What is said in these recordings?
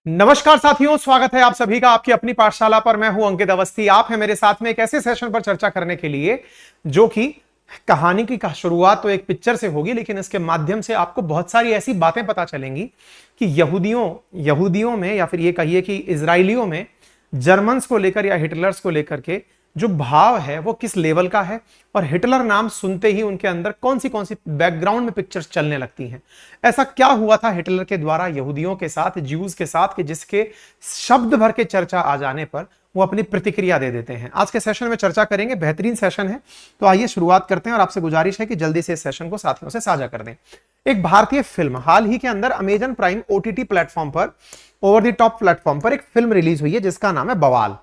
नमस्कार साथियों, स्वागत है आप सभी का आपकी अपनी पाठशाला पर। मैं हूं अंकित अवस्थी। आप हैं मेरे साथ में एक ऐसे सेशन पर चर्चा करने के लिए जो कि कहानी की शुरुआत तो एक पिक्चर से होगी, लेकिन इसके माध्यम से आपको बहुत सारी ऐसी बातें पता चलेंगी कि यहूदियों में या फिर ये कहिए कि इजराइलियों में जर्मन्स को लेकर या हिटलर्स को लेकर के जो भाव है वो किस लेवल का है, और हिटलर नाम सुनते ही उनके अंदर कौन सी बैकग्राउंड में पिक्चर्स चलने लगती हैं। ऐसा क्या हुआ था हिटलर के द्वारा यहूदियों के साथ, ज्यूज के साथ, कि जिसके शब्द भर के चर्चा आ जाने पर वो अपनी प्रतिक्रिया दे देते हैं। आज के सेशन में चर्चा करेंगे, बेहतरीन सेशन है। तो आइए शुरुआत करते हैं और आपसे गुजारिश है कि जल्दी से इस सेशन को साथियों से साझा कर दें। एक भारतीय फिल्म हाल ही के अंदर अमेजन प्राइम ओटीटी प्लेटफॉर्म पर, ओवर द टॉप प्लेटफॉर्म पर एक फिल्म रिलीज हुई है जिसका नाम है बवाल।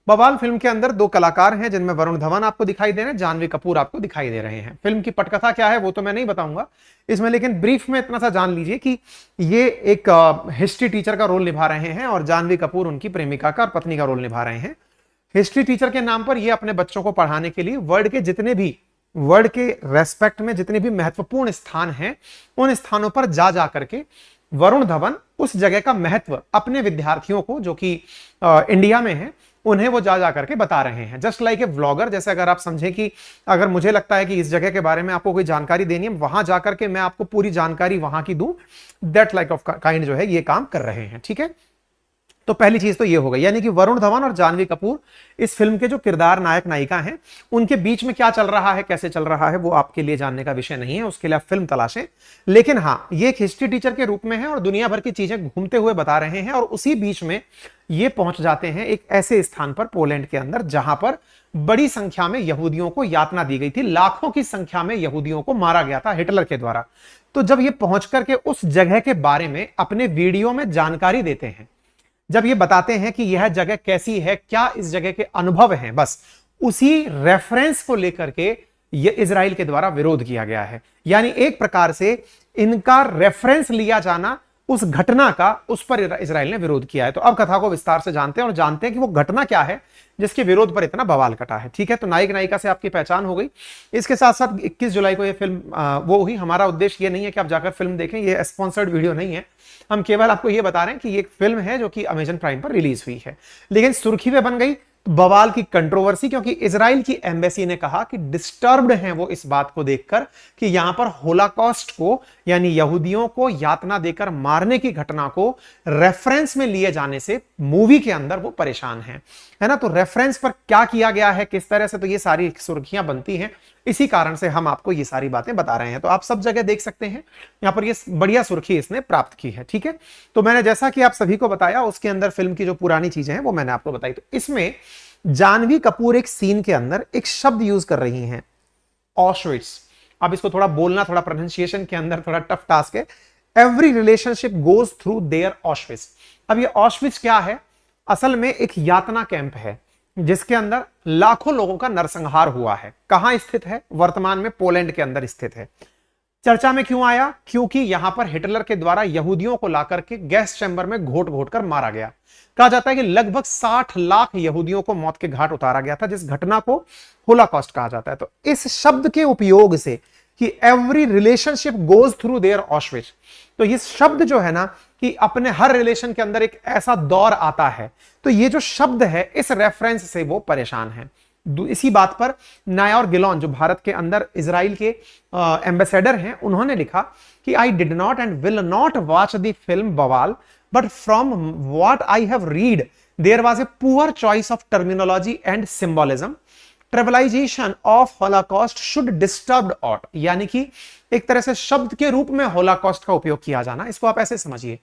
बवाल फिल्म के अंदर दो कलाकार हैं जिनमें वरुण धवन आपको दिखाई दे रहे हैं, जानवी कपूर आपको दिखाई दे रहे हैं। फिल्म की पटकथा क्या है वो तो मैं नहीं बताऊंगा इसमें, लेकिन ब्रीफ में इतना सा जान लीजिए कि ये एक हिस्ट्री टीचर का रोल निभा रहे हैं और जानवी कपूर उनकी प्रेमिका का और पत्नी का रोल निभा रहे हैं। हिस्ट्री टीचर के नाम पर ये अपने बच्चों को पढ़ाने के लिए वर्ल्ड के रेस्पेक्ट में जितने भी महत्वपूर्ण स्थान हैं उन स्थानों पर जा करके वरुण धवन उस जगह का महत्व अपने विद्यार्थियों को, जो कि इंडिया में है, उन्हें वो जा करके बता रहे हैं। Just like a vlogger. जैसे अगर आप समझें कि अगर मुझे लगता है कि इस जगह के बारे में आपको कोई जानकारी देनी है, वहां जाकर के मैं आपको पूरी जानकारी वहां की दूं, दैट लाइक ऑफ काइंड जो है ये काम कर रहे हैं। ठीक है, तो पहली चीज तो ये हो गई, यानी कि वरुण धवन और जानवी कपूर इस फिल्म के जो किरदार नायक नायिका हैं, उनके बीच में क्या चल रहा है, कैसे चल रहा है, वो आपके लिए जानने का विषय नहीं है, उसके लिए आप फिल्म तलाशें। लेकिन हां, ये एक हिस्ट्री टीचर के रूप में है और दुनिया भर की चीजें घूमते हुए बता रहे हैं, और उसी बीच में ये पहुंच जाते हैं एक ऐसे स्थान पर पोलैंड के अंदर जहां पर बड़ी संख्या में यहूदियों को यातना दी गई थी, लाखों की संख्या में यहूदियों को मारा गया था हिटलर के द्वारा। तो जब ये पहुंच करके उस जगह के बारे में अपने वीडियो में जानकारी देते हैं, जब ये बताते हैं कि यह जगह कैसी है, क्या इस जगह के अनुभव हैं, बस उसी रेफरेंस को लेकर के यह इजराइल के द्वारा विरोध किया गया है। यानी एक प्रकार से इनका रेफरेंस लिया जाना उस घटना का, उस पर इजराइल ने विरोध किया है। तो अब कथा को विस्तार से जानते हैं और जानते हैं कि वो घटना क्या है जिसके विरोध पर इतना बवाल कटा है। ठीक है, तो नायक नायिका से आपकी पहचान हो गई। इसके साथ साथ 21 जुलाई को ये फिल्म वो हुई। हमारा उद्देश्य ये नहीं है कि आप जाकर फिल्म देखें, ये स्पॉन्सर्ड वीडियो नहीं है। हम केवल आपको ये बता रहे हैं कि ये एक फिल्म है जो कि अमेजन प्राइम पर रिलीज हुई है। लेकिन सुर्खी में बन गई बवाल की कंट्रोवर्सी, क्योंकि इजराइल की एम्बेसी ने कहा कि डिस्टर्ब्ड हैं वो इस बात को देखकर कि यहां पर होलाकॉस्ट को, यानी यहूदियों को यातना देकर मारने की घटना को रेफरेंस में लिए जाने से मूवी के अंदर वो परेशान हैं, है ना। तो रेफरेंस पर क्या किया गया है, किस तरह से, तो ये सारी सुर्खियां बनती हैं। इसी कारण से हम आपको ये सारी बातें बता रहे हैं। तो आप सब जगह देख सकते हैं, यहां पर ये बढ़िया सुर्खी इसने प्राप्त की है। ठीक है, तो मैंने जैसा कि आप सभी को बताया, उसके अंदर फिल्म की जो पुरानी चीजें हैं वो मैंने आपको बताई। तो इसमें जानवी कपूर एक सीन के अंदर एक शब्द यूज कर रही हैं, ऑशविट्स। अब इसको थोड़ा बोलना, थोड़ा प्रोनाउंसिएशन के अंदर थोड़ा टफ टास्क है। Every relationship goes through their Auschwitz. अब ये ऑशविट्स क्या है? असल में एक यातना कैंप है जिसके अंदर लाखों लोगों का नरसंहार हुआ है। कहां स्थित है? वर्तमान में पोलैंड के अंदर स्थित है। चर्चा में क्यों आया? क्योंकि यहां पर हिटलर के द्वारा यहूदियों को लाकर के गैस चैम्बर में घोट घोट कर मारा गया। कहा जाता है कि लगभग 60 लाख यहूदियों को मौत के घाट उतारा गया था, जिस घटना को होलाकॉस्ट कहा जाता है। तो इस शब्द के उपयोग से कि every relationship goes through their Auschwitz, तो ये शब्द जो है ना कि अपने हर रिलेशन के अंदर एक ऐसा दौर आता है, तो ये जो शब्द है इस रेफरेंस से वो परेशान है। इसी बात पर नायर गिलोन, जो भारत के अंदर इजराइल के एम्बेसडर हैं, उन्होंने लिखा कि I did not and will not watch the film Bawaal, but from what I have read there was a poor choice of terminology and symbolism. Trivialization of holocaust should disturb ought, यानी कि एक तरह से शब्द के रूप में होलाकॉस्ट का उपयोग किया जाना। इसको आप ऐसे समझिए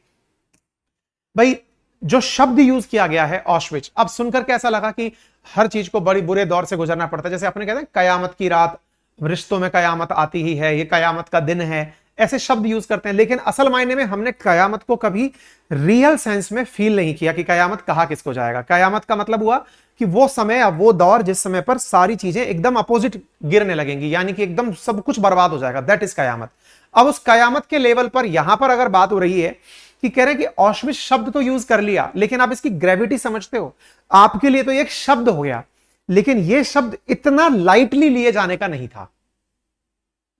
भाई, जो शब्द यूज किया गया है ऑशविच, अब सुनकर कैसा लगा कि हर चीज को बड़ी बुरे दौर से गुजरना पड़ता है। जैसे अपने कहते हैं कयामत की रात, रिश्तों में कयामत आती ही है, ये कयामत का दिन है, ऐसे शब्द यूज करते हैं। लेकिन असल मायने में हमने कयामत को कभी रियल सेंस में फील नहीं किया कि कयामत कहां किसको जाएगा। कयामत का मतलब हुआ कि वो समय या वो दौर जिस समय पर सारी चीजें एकदम अपोजिट गिरने लगेंगी, यानी कि एकदम सब कुछ बर्बाद हो जाएगा, दैट इज कयामत। अब उस कयामत के लेवल पर यहां पर अगर बात हो रही है कि कह रहे हैं कि ऑशविट्स शब्द तो यूज कर लिया, लेकिन आप इसकी ग्रेविटी समझते हो? आपके लिए तो एक शब्द हो गया, लेकिन यह शब्द इतना लाइटली लिए जाने का नहीं था।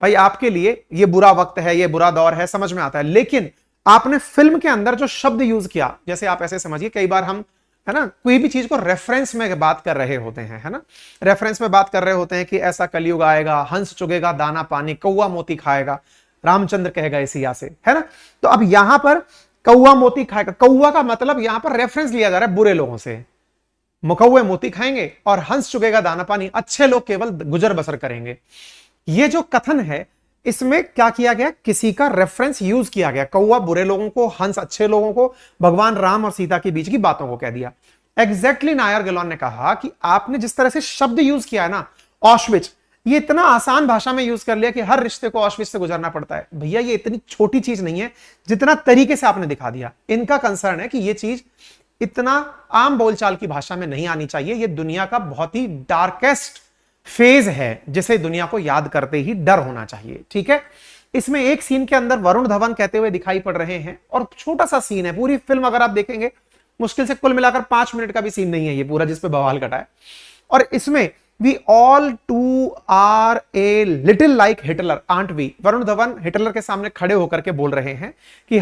भाई आपके लिए ये बुरा वक्त है, ये बुरा दौर है, समझ में आता है, लेकिन आपने फिल्म के अंदर जो शब्द यूज किया, जैसे आप ऐसे समझिए, कई बार हम, है ना, कोई भी चीज को रेफरेंस में बात कर रहे होते हैं, है ना, रेफरेंस में बात कर रहे होते हैं कि ऐसा कलयुग आएगा, हंस चुगेगा दाना पानी, कौवा मोती खाएगा, रामचंद्र कहेगा इसिया से, है ना। तो अब यहां पर कौवा मोती खाएगा, कौवा का मतलब यहां पर रेफरेंस लिया जा रहा है बुरे लोगों से, मुकौवे मोती खाएंगे और हंस चुगेगा दाना पानी, अच्छे लोग केवल गुजर बसर करेंगे। ये जो कथन है इसमें क्या किया गया, किसी का रेफरेंस यूज किया गया, कौवा बुरे लोगों को, हंस अच्छे लोगों को, भगवान राम और सीता के बीच की बातों को कह दिया। एग्जैक्टली नायर गिलोन ने कहा कि आपने जिस तरह से शब्द यूज किया है ना, ऑश्विच, ये इतना आसान भाषा में यूज कर लिया कि हर रिश्ते को ऑश्विच से गुजरना पड़ता है। भैया ये इतनी छोटी चीज नहीं है जितना तरीके से आपने दिखा दिया। इनका कंसर्न है कि ये चीज इतना आम बोलचाल की भाषा में नहीं आनी चाहिए, ये दुनिया का बहुत ही डार्केस्ट फेज है जिसे दुनिया को याद करते ही डर होना चाहिए, ठीक है। इसमें एक सीन के अंदर वरुण धवन कहते हुए दिखाई पड़ रहे हैं, और छोटा सा सीन है, पूरी फिल्म अगर आप देखेंगे मुश्किल से कुल मिलाकर 5 मिनट का भी सीन नहीं है ये पूरा जिसपे बवाल कटा है। और इसमें we all too are a little like Hitler aunt we, Varun Dhawan Hitler के सामने खड़े होकर के बोल रहे हैं कि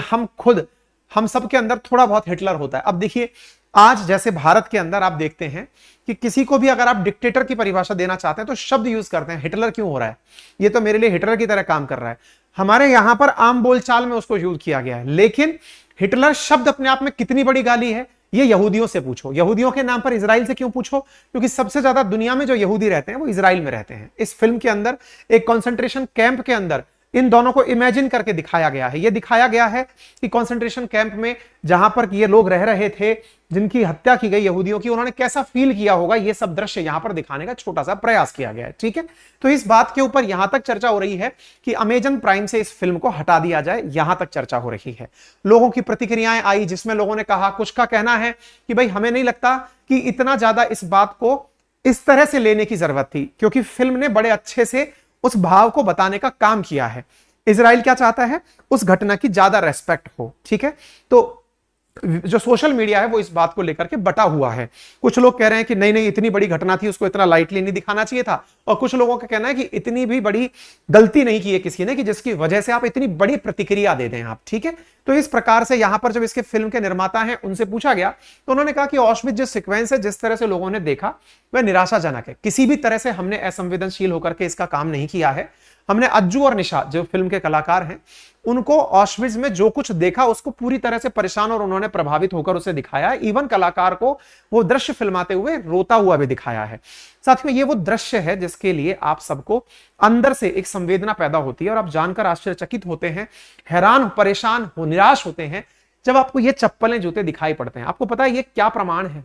हम सब के अंदर थोड़ा बहुत हिटलर होता है। अब देखिए, आज जैसे भारत के अंदर आप देखते हैं कि किसी को भी अगर आप डिक्टेटर की परिभाषा देना चाहते हैं तो शब्द यूज करते हैं, हिटलर क्यों हो रहा है, ये तो मेरे लिए हिटलर की तरह काम कर रहा है। हमारे यहां पर आम बोलचाल में उसको यूज किया गया है, लेकिन हिटलर शब्द अपने आप में कितनी बड़ी गाली है ये यहूदियों से पूछो, यहूदियों के नाम पर इजराइल से क्यों पूछो, क्योंकि सबसे ज्यादा दुनिया में जो यहूदी रहते हैं वो इजराइल में रहते हैं। इस फिल्म के अंदर एक कॉन्सेंट्रेशन कैंप के अंदर इन दोनों को इमेजिन करके दिखाया गया है। यह दिखाया गया है कि कॉन्सेंट्रेशन कैंप में जहां पर ये लोग रह रहे थे, जिनकी हत्या की गई यहूदियों की, उन्होंने कैसा फील किया होगा, यह सब दृश्य यहां पर दिखाने का छोटा सा प्रयास किया गया है, ठीक है। तो इस बात के ऊपर यहां तक चर्चा हो रही है कि अमेजन प्राइम से इस फिल्म को हटा दिया जाए, यहां तक चर्चा हो रही है। लोगों की प्रतिक्रियाएं आई जिसमें लोगों ने कहा, कुछ का कहना है कि भाई हमें नहीं लगता कि इतना ज्यादा इस बात को इस तरह से लेने की जरूरत थी, क्योंकि फिल्म ने बड़े अच्छे से उस भाव को बताने का काम किया है। इजराइल क्या चाहता है, उस घटना की ज्यादा रेस्पेक्ट हो, ठीक है। तो जो सोशल मीडिया है वो इस बात को लेकर के बटा हुआ है। कुछ लोग कह रहे हैं कि नहीं नहीं इतनी बड़ी घटना थी, उसको इतना लाइटली नहीं दिखाना चाहिए था, और कुछ लोगों का कहना है कि इतनी भी बड़ी गलती नहीं की है किसी ने कि जिसकी वजह से आप इतनी बड़ी प्रतिक्रिया दे दें आप, ठीक है। तो इस प्रकार से यहां पर जब इसके फिल्म के निर्माता हैं उनसे पूछा गया तो उन्होंने कहा कि ऑश्विट्ज जो सीक्वेंस है जिस तरह से लोगों ने देखा वह निराशाजनक है, किसी भी तरह से हमने असंवेदनशील होकर के इसका काम नहीं किया है। हमने अज्जू और निशा जो फिल्म के कलाकार हैं उनको ऑश्विट्ज में जो कुछ देखा उसको पूरी तरह से परेशान और उन्होंने प्रभावित होकर उसे दिखाया है। इवन कलाकार को वो दृश्य फिल्माते हुए रोता हुआ भी दिखाया है। साथियों, ये वो दृश्य है जिसके लिए आप सबको अंदर से एक संवेदना पैदा होती है और आप जानकर आश्चर्यचकित होते हैं, हैरान परेशान हो निराश होते हैं जब आपको ये चप्पलें जूते दिखाई पड़ते हैं। आपको पता है ये क्या प्रमाण है?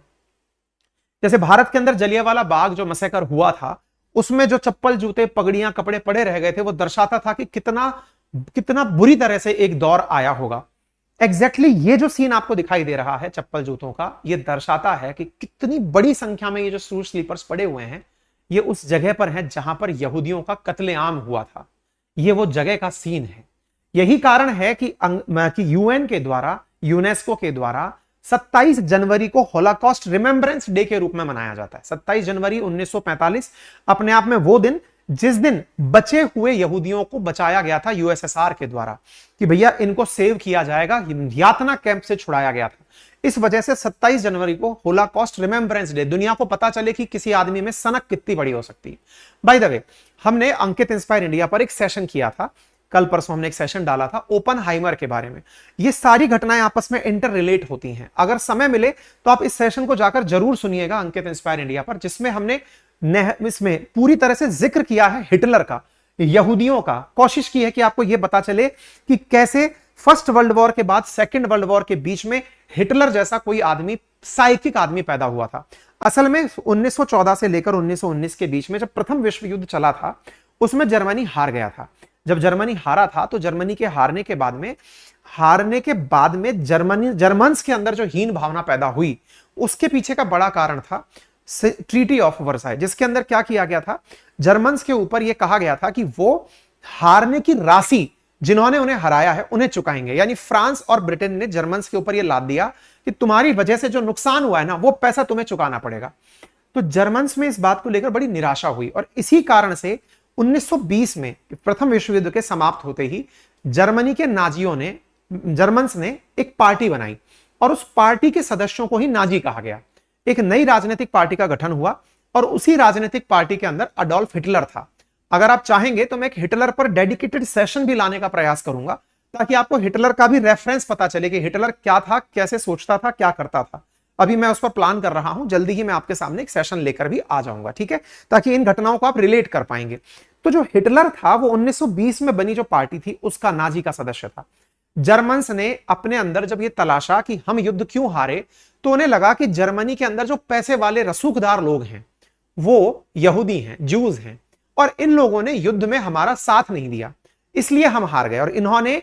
जैसे भारत के अंदर जलियांवाला बाग जो मैसेकर हुआ था उसमें जो चप्पल जूते पगड़ियां कपड़े पड़े रह गए थे वो दर्शाता था कि कितना बुरी तरह से एक दौर आया होगा। एग्जैक्टली ये जो सीन आपको दिखाई दे रहा है चप्पल जूतों का, ये दर्शाता है कि कितनी बड़ी संख्या में ये जो शूज स्लीपर्स पड़े हुए हैं ये उस जगह पर हैं जहां पर यहूदियों का कत्लेआम हुआ था। ये वो जगह का सीन है। यही कारण है कि यूएन के द्वारा, यूनेस्को के द्वारा 27 जनवरी को होलोकॉस्ट रिमेम्बरेंस डे के रूप में मनाया जाता है। 27 जनवरी 1945 अपने आप में वो दिन जिस दिन बचे हुए यहूदियों को बचाया गया था यूएसएसआर के द्वारा, कि भैया इनको सेव किया जाएगा, यातना कैंप से छुड़ाया गया था। इस वजह से 27 जनवरी को होलोकॉस्ट रिमेम्बरेंस डे, दुनिया को पता चले कि किसी आदमी में सनक कितनी बड़ी हो सकती है। बाय द वे, हमने अंकित इंस्पायर इंडिया पर एक सेशन किया था, कल परसों हमने एक सेशन डाला था ओपनहाइमर के बारे में। ये सारी घटनाएं आपस में इंटर रिलेट होती हैं। अगर समय मिले तो आप इस सेशन को जाकर जरूर सुनिएगा अंकित इंस्पायर इंडिया पर, जिसमें हमने इसमें पूरी तरह से जिक्र किया है हिटलर का, यहूदियों का। कोशिश की है कि आपको यह पता चले कि कैसे फर्स्ट वर्ल्ड वॉर के बाद सेकेंड वर्ल्ड वॉर के बीच में हिटलर जैसा कोई आदमी, साइकिक आदमी पैदा हुआ था। असल में 1914 से लेकर 1919 के बीच में जब प्रथम विश्व युद्ध चला था उसमें जर्मनी हार गया था। जब जर्मनी हारा था तो जर्मनी के हारने के बाद में जर्मन्स के अंदर जो हीन भावना पैदा हुई उसके पीछे का बड़ा कारण था ट्रीटी ऑफ वर्साई, जिसके अंदर क्या किया गया था, जर्मन्स के ऊपर यह कहा गया था कि वो हारने की राशि जिन्होंने उन्हें हराया है उन्हें चुकाएंगे। यानी फ्रांस और ब्रिटेन ने जर्मन्स के ऊपर यह लाद दिया कि तुम्हारी वजह से जो नुकसान हुआ है ना वो पैसा तुम्हें चुकाना पड़ेगा। तो जर्मन्स में इस बात को लेकर बड़ी निराशा हुई और इसी कारण से 1920 में प्रथम विश्व युद्ध के समाप्त होते ही जर्मनी के नाजियों ने जर्मन्स ने एक पार्टी बनाई और उस पार्टी के सदस्यों को ही नाजी कहा गया। एक नई राजनीतिक पार्टी का गठन हुआ और उसी राजनीतिक पार्टी के अंदर अडोल्फ हिटलर था। अगर आप चाहेंगे तो मैं एक हिटलर पर डेडिकेटेड सेशन भी लाने का प्रयास करूंगा ताकि आपको हिटलर का भी रेफरेंस पता चले कि हिटलर क्या था, कैसे सोचता था, क्या करता था। अभी मैं उस पर प्लान कर रहा हूं, जल्दी ही मैं आपके सामने एक सेशन लेकर भी आ जाऊंगा, ठीक है, ताकि इन घटनाओं को आप रिलेट कर पाएंगे। तो जो हिटलर था वो 1920 में बनी जो पार्टी थी उसका नाजी का सदस्य था। जर्मन्स ने अपने अंदर जब ये तलाशा कि हम युद्ध क्यों हारे, तो उन्हें लगा कि जर्मनी के अंदर जो पैसे वाले रसूखदार लोग हैं वो यहूदी हैं, ज्यूज हैं, और इन लोगों ने युद्ध में हमारा साथ नहीं दिया, इसलिए हम हार गए। और इन्होंने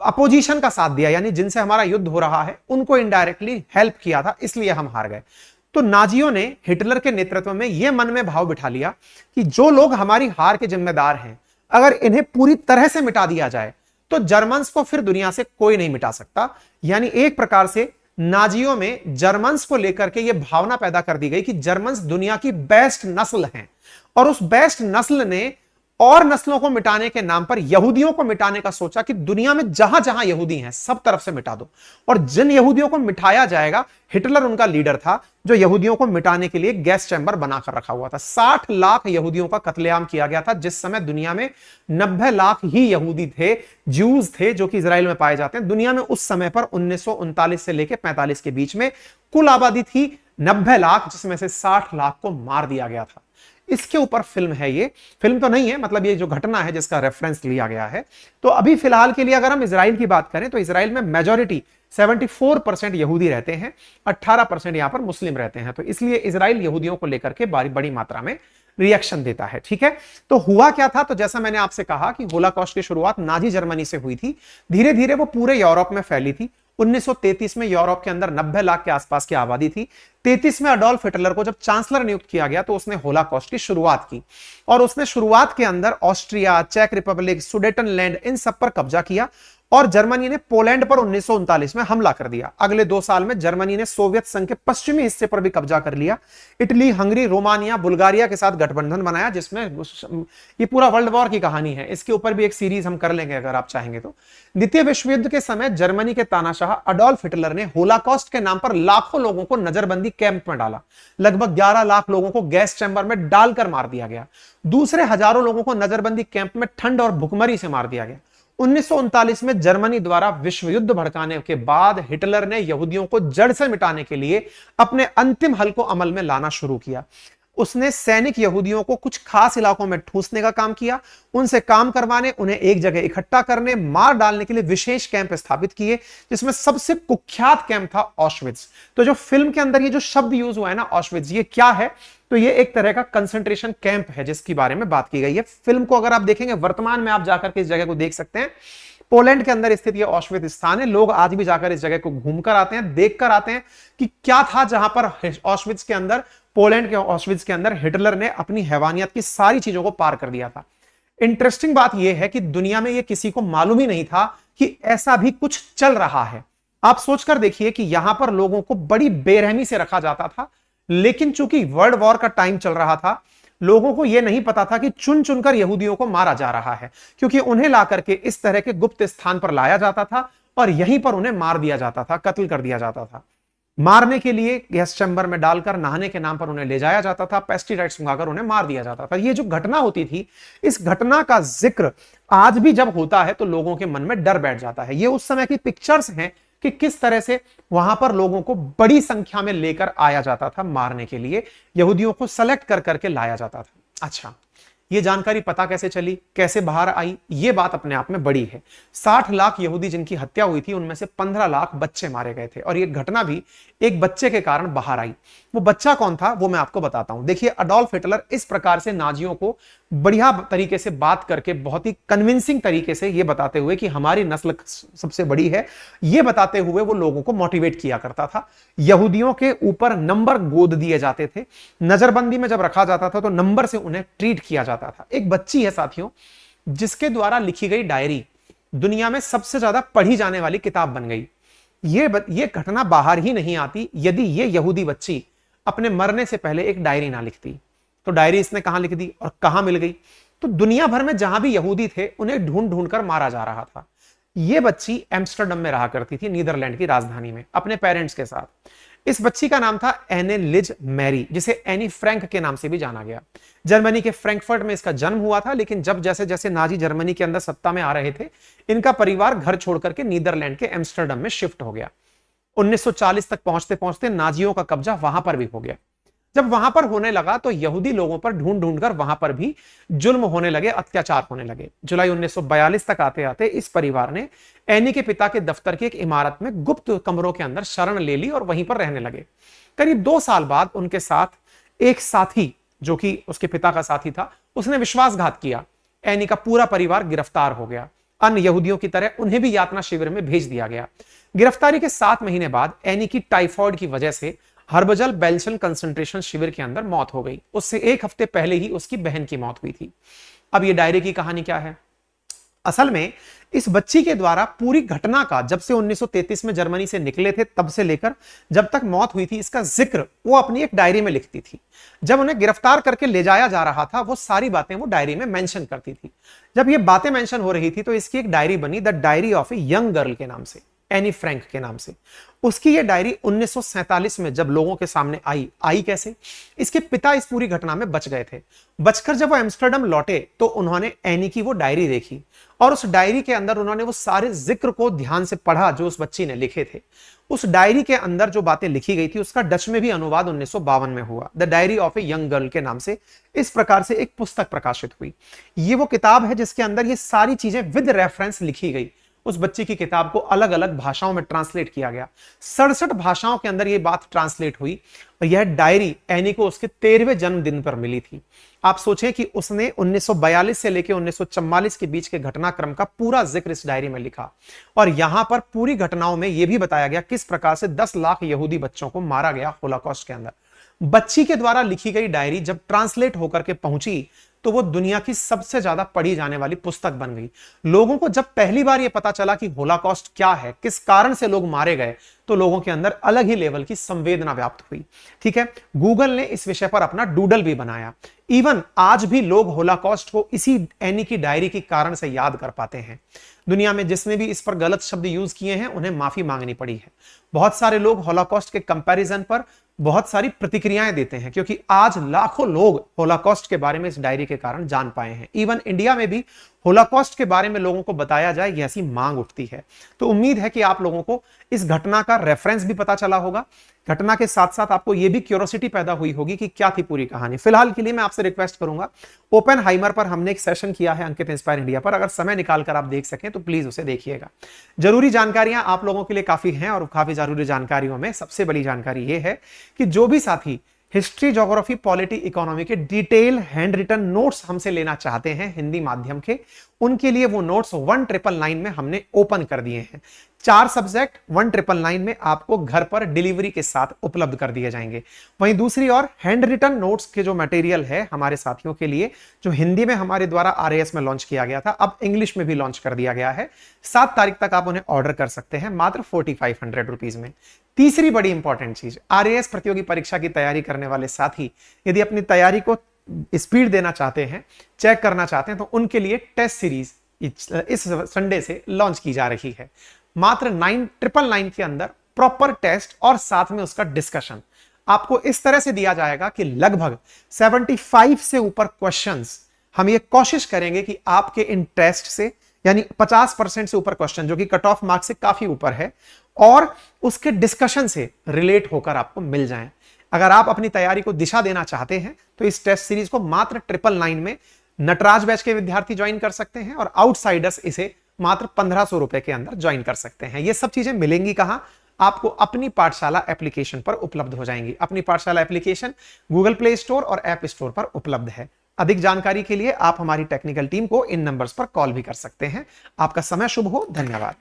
अपोजिशन का साथ दिया, यानी जिनसे हमारा युद्ध हो रहा है उनको इनडायरेक्टली हेल्प किया था, इसलिए हम हार गए। तो नाजियों ने हिटलर के नेतृत्व में यह मन में भाव बिठा लिया कि जो लोग हमारी हार के जिम्मेदार हैं, अगर इन्हें पूरी तरह से मिटा दिया जाए तो जर्मन्स को फिर दुनिया से कोई नहीं मिटा सकता। यानी एक प्रकार से नाजियों में जर्मन्स को लेकर के यह भावना पैदा कर दी गई कि जर्मन्स दुनिया की बेस्ट नस्ल हैं, और उस बेस्ट नस्ल ने और नस्लों को मिटाने के नाम पर यहूदियों को मिटाने का सोचा कि दुनिया में जहां जहां यहूदी हैं सब तरफ से मिटा दो। और जिन यहूदियों को मिटाया जाएगा, हिटलर उनका लीडर था जो यहूदियों को मिटाने के लिए गैस चैम्बर बनाकर रखा हुआ था। 60 लाख यहूदियों का कत्लेआम किया गया था, जिस समय दुनिया में 90 लाख ही यहूदी थे, ज्यूज थे, जो कि इजराइल में पाए जाते हैं। दुनिया में उस समय पर 1939 से लेकर 45 के बीच में कुल आबादी थी 90 लाख, जिसमें से 60 लाख को मार दिया गया था। इसके ऊपर फिल्म है, ये फिल्म तो नहीं है, मतलब ये जो घटना है जिसका रेफरेंस लिया गया है। तो अभी फिलहाल के लिए अगर हम इजराइल की बात करें तो इजराइल में मेजॉरिटी 74% यहूदी रहते हैं, 18% यहां पर मुस्लिम रहते हैं। तो इसलिए इजराइल यहूदियों को लेकर के बड़ी मात्रा में रिएक्शन देता है, ठीक है। तो हुआ क्या था, तो जैसा मैंने आपसे कहा कि होलोकॉस्ट की शुरुआत नाजी जर्मनी से हुई थी, धीरे धीरे वो पूरे यूरोप में फैली थी। 1933 में यूरोप के अंदर 90 लाख के आसपास की आबादी थी। 33 में अडोल्फ हिटलर को जब चांसलर नियुक्त किया गया तो उसने होलोकॉस्ट की शुरुआत की, और उसने शुरुआत के अंदर ऑस्ट्रिया, चेक रिपब्लिक, सुडेटनलैंड, इन सब पर कब्जा किया, और जर्मनी ने पोलैंड पर 1939 में हमला कर दिया। अगले 2 साल में जर्मनी ने सोवियत संघ के पश्चिमी हिस्से पर भी कब्जा कर लिया। इटली, हंगरी, रोमानिया, बुल्गारिया के साथ गठबंधन बनाया, जिसमें ये पूरा वर्ल्ड वॉर की कहानी है। इसके ऊपर भी एक सीरीज हम कर लेंगे अगर आप चाहेंगे तो। द्वितीय विश्व युद्ध के समय जर्मनी के तानाशाह अडोल्फ हिटलर ने होलोकॉस्ट के नाम पर लाखों लोगों को नजरबंदी कैंप में डाला। लगभग 11 लाख लोगों को गैस चैम्बर में डालकर मार दिया गया। दूसरे हजारों लोगों को नजरबंदी कैंप में ठंड और भुखमरी से मार दिया गया। 1939 में जर्मनी द्वारा विश्व युद्ध भड़काने के बाद हिटलर ने यहूदियों को जड़ से मिटाने के लिए अपने अंतिम हल को अमल में लाना शुरू किया। उसने सैनिक यहूदियों को कुछ खास इलाकों में ठूंसने का काम किया, उनसे काम करवाने, उन्हें एक जगह इकट्ठा करने, मार डालने के लिए विशेष कैंप स्थापित किए, जिसमें सबसे कुख्यात कैंप था ऑश्विट्ज। तो जो फिल्म के अंदर ये जो शब्द यूज हुआ है ना ऑश्विट्ज, ये क्या है, तो ये एक तरह का कंसंट्रेशन कैंप है जिसके बारे में बात की गई है। फिल्म को अगर आप देखेंगे, वर्तमान में आप जाकर के इस जगह को देख सकते हैं। पोलैंड के अंदर स्थित यह ऑश्विट्ज स्थान है। लोग आज भी जाकर इस जगह को घूमकर आते हैं, देखकर आते हैं कि क्या था जहां पर ऑश्विट्ज के अंदर, पोलैंड के ऑश्विट्ज के अंदर हिटलर ने अपनी हैवानियत की सारी चीजों को पार कर दिया था। इंटरेस्टिंग बात यह है कि दुनिया में यह किसी को मालूम ही नहीं था कि ऐसा भी कुछ चल रहा है। आप सोचकर देखिए कि यहां पर लोगों को बड़ी बेरहमी से रखा जाता था, लेकिन चूंकि वर्ल्ड वॉर का टाइम चल रहा था, लोगों को यह नहीं पता था कि चुन चुनकर यहूदियों को मारा जा रहा है, क्योंकि उन्हें ला करके इस तरह के गुप्त स्थान पर लाया जाता था और यहीं पर उन्हें मार दिया जाता था, कत्ल कर दिया जाता था। मारने के लिए गैस चैम्बर में डालकर, नहाने के नाम पर उन्हें ले जाया जाता था, पेस्टिसाइड्स मंगाकर उन्हें मार दिया जाता था। ये जो घटना होती थी, इस घटना का जिक्र आज भी जब होता है तो लोगों के मन में डर बैठ जाता है। ये उस समय की पिक्चर्स हैं कि किस तरह से वहां पर लोगों को बड़ी संख्या में लेकर आया जाता था मारने के लिए, यहूदियों को सेलेक्ट कर करके लाया जाता था। अच्छा, ये जानकारी पता कैसे चली, कैसे बाहर आई, ये बात अपने आप में बड़ी है। 60 लाख यहूदी जिनकी हत्या हुई थी, उनमें से 15 लाख बच्चे मारे गए थे, और ये घटना भी एक बच्चे के कारण बाहर आई। वो बच्चा कौन था वो मैं आपको बताता हूं। देखिए, अडोल्फ हिटलर इस प्रकार से नाजियों को बढ़िया तरीके से बात करके, बहुत ही कन्विंसिंग तरीके से ये बताते हुए कि हमारी नस्ल सबसे बड़ी है, ये बताते हुए वो लोगों को मोटिवेट किया करता था। यहूदियों के ऊपर नंबर गोद दिए जाते थे, नजरबंदी में जब रखा जाता था तो नंबर से उन्हें ट्रीट किया जाता था। एक बच्ची है साथियों, जिसके द्वारा लिखी गई डायरी दुनिया में सबसे ज्यादा पढ़ी जाने वाली किताब बन गई। ये घटना बाहर ही नहीं आती यदि ये यहूदी बच्ची अपने मरने से पहले एक डायरी ना लिखती। तो डायरी इसने कहां लिख दी और कहां मिल गई? तो दुनिया भर में जहां भी यहूदी थे, उन्हें ढूंढ ढूंढ कर मारा जा रहा था। ये बच्ची एम्स्टर्डम में रहा करती थी, नीदरलैंड की राजधानी में, अपने पेरेंट्स के साथ। इस बच्ची का नाम था एने लिज मैरी, जिसे एनी फ्रैंक के नाम से भी जाना गया। जर्मनी के फ्रैंकफर्ट में इसका जन्म हुआ था, लेकिन जब जैसे जैसे नाजी जर्मनी के अंदर सत्ता में आ रहे थे, इनका परिवार घर छोड़कर के नीदरलैंड के एम्स्टर्डम में शिफ्ट हो गया। 1940 तक पहुंचते पहुंचते नाजियों का कब्जा वहां पर भी हो गया। जब वहां पर होने लगा तो यहूदी लोगों पर ढूंढ ढूंढ कर वहां पर भी जुल्म होने लगे, अत्याचार होने लगे। जुलाई 1942 तक आते आते इस परिवार ने एनी के पिता के दफ्तर की एक इमारत में गुप्त कमरों के अंदर शरण ले ली और वहीं पर रहने लगे। करीब 2 साल बाद उनके साथ एक साथी, जो कि उसके पिता का साथी था, उसने विश्वासघात किया। एनी का पूरा परिवार गिरफ्तार हो गया। अन्य यहूदियों की तरह उन्हें भी यातना शिविर में भेज दिया गया। गिरफ्तारी के 7 महीने बाद एनी की टाइफॉइड की वजह से हर्बजल बेल्सन कंसंट्रेशन शिविर के अंदर मौत हो गई। उससे 1 हफ्ते पहले ही उसकी बहन की मौत हुई थी। अब ये डायरी की कहानी क्या है? असल में इस बच्ची के द्वारा पूरी घटना का, जब से 1933 में जर्मनी से निकले थे तब से लेकर जब तक मौत हुई थी, इसका जिक्र वो अपनी एक डायरी में लिखती थी। जब उन्हें गिरफ्तार करके ले जाया जा रहा था, वो सारी बातें वो डायरी में मेंशन करती थी। जब ये बातें मेंशन हो रही थी तो इसकी एक डायरी बनी, the diary of a young girl के नाम से, एनी फ्रैंक के नाम से। उसकी ये डायरी 1947 में जब लोगों के सामने आई कैसे? इसके पिता इस पूरी घटना में बच गए थे। बचकर जब वो एम्स्टर्डम लौटे तो उन्होंने एनी की वो डायरी देखी और उस डायरी के अंदर उन्होंने वो सारे जिक्र को ध्यान से पढ़ा जो उस बच्ची ने लिखे थे। उस डायरी के अंदर जो बातें लिखी गई थी उसका डच में भी अनुवाद 1952 में हुआ। The diary of a young girl के नाम से इस प्रकार से एक पुस्तक प्रकाशित हुई। ये वो किताब है जिसके अंदर ये सारी चीजें विद रेफरेंस लिखी गई। उस बच्ची की किताब को अलग अलग भाषाओं में ट्रांसलेट किया गया। 67 भाषाओं के अंदर यह बात ट्रांसलेट हुई और यह डायरी एनी को उसके 13वें जन्मदिन पर मिली थी। आप सोचें कि उसने 1942 से लेकर 1944 के बीच के घटनाक्रम का पूरा जिक्र इस डायरी में लिखा और यहां पर पूरी घटनाओं में यह भी बताया गया किस प्रकार से 10 लाख यहूदी बच्चों को मारा गया होलोकॉस्ट के अंदर। बच्ची के द्वारा लिखी गई डायरी जब ट्रांसलेट होकर के पहुंची तो वो दुनिया की सबसे ज्यादा पढ़ी जाने वाली पुस्तक बन गई। लोगों को जब पहली बार ये पता चला कि होलोकॉस्ट क्या है, किस कारण से लोग मारे गए, तो लोगों के अंदर अलग ही लेवल की संवेदना व्याप्त हुई। ठीक है, गूगल ने इस विषय पर अपना डूडल भी बनाया। इवन आज भी लोग होलोकॉस्ट को इसी एनी की डायरी के कारण से याद कर पाते हैं। दुनिया में जिसने भी इस पर गलत शब्द यूज किए हैं उन्हें माफी मांगनी पड़ी है। बहुत सारे लोग होलोकॉस्ट के कंपैरिजन पर बहुत सारी प्रतिक्रियाएं देते हैं क्योंकि आज लाखों लोग होलोकॉस्ट के बारे में इस डायरी के कारण जान पाए हैं। इवन इंडिया में भी होलोकॉस्ट के बारे में लोगों को बताया जाए, यह ऐसी मांग उठती है। तो उम्मीद है कि आप लोगों को इस घटना का रेफरेंस भी पता चला होगा। घटना के साथ साथ आपको यह भी क्यूरियोसिटी पैदा हुई होगी कि क्या थी पूरी कहानी। फिलहाल के लिए मैं आपसे रिक्वेस्ट करूंगा, ओपेनहाइमर पर हमने एक सेशन किया है अंकित इंस्पायर इंडिया पर, अगर समय निकालकर आप देख सकें तो प्लीज उसे देखिएगा। जरूरी जानकारियां आप लोगों के लिए काफी हैं और काफी जरूरी जानकारियों में सबसे बड़ी जानकारी यह है कि जो भी साथी हिस्ट्री, ज्योग्राफी, पॉलिटी, इकोनॉमी के डिटेल हैंड रिटन नोट्स हमसे लेना चाहते हैं हिंदी माध्यम के, उनके लिए वो नोट्स 1999 में हमने ओपन कर दिए हैं। 4 सब्जेक्ट 1999 में आपको घर पर डिलीवरी के साथ उपलब्ध कर दिए जाएंगे। वहीं दूसरी ओर हैंड रिटन नोट्स के जो मटेरियल है हमारे साथियों के लिए, जो हिंदी में हमारे द्वारा RAS में लॉन्च किया गया था, अब इंग्लिश में भी लॉन्च कर दिया गया है। 7 तारीख तक आप उन्हें ऑर्डर कर सकते हैं मात्र 4500 रुपीज में। तीसरी बड़ी इंपॉर्टेंट चीज, RAS प्रतियोगी परीक्षा की तैयारी करने वाले साथी यदि अपनी तैयारी को स्पीड देना चाहते हैं, चेक करना चाहते हैं, तो उनके लिए टेस्ट सीरीज इस संडे से लॉन्च की जा रही है। मात्र 999 के अंदर प्रॉपर टेस्ट और साथ में उसका डिस्कशन आपको इस तरह से दिया जाएगा कि लगभग 75 से ऊपर क्वेश्चंस हम ये कोशिश करेंगे कि आपके इन टेस्ट से, यानी 50% से ऊपर क्वेश्चन जो कि कट ऑफ मार्क्स से काफी ऊपर है, और उसके डिस्कशन से रिलेट होकर आपको मिल जाएं। अगर आप अपनी तैयारी को दिशा देना चाहते हैं तो इस टेस्ट सीरीज को मात्र 999 में नटराज बैच के विद्यार्थी ज्वाइन कर सकते हैं और आउटसाइडर्स इसे मात्र 1500 रुपए के अंदर ज्वाइन कर सकते हैं। ये सब चीजें मिलेंगी कहां? आपको अपनी पाठशाला एप्लीकेशन पर उपलब्ध हो जाएंगी। अपनी पाठशाला एप्लीकेशन गूगल प्ले स्टोर और ऐप स्टोर पर उपलब्ध है। अधिक जानकारी के लिए आप हमारी टेक्निकल टीम को इन नंबर्स पर कॉल भी कर सकते हैं। आपका समय शुभ हो। धन्यवाद।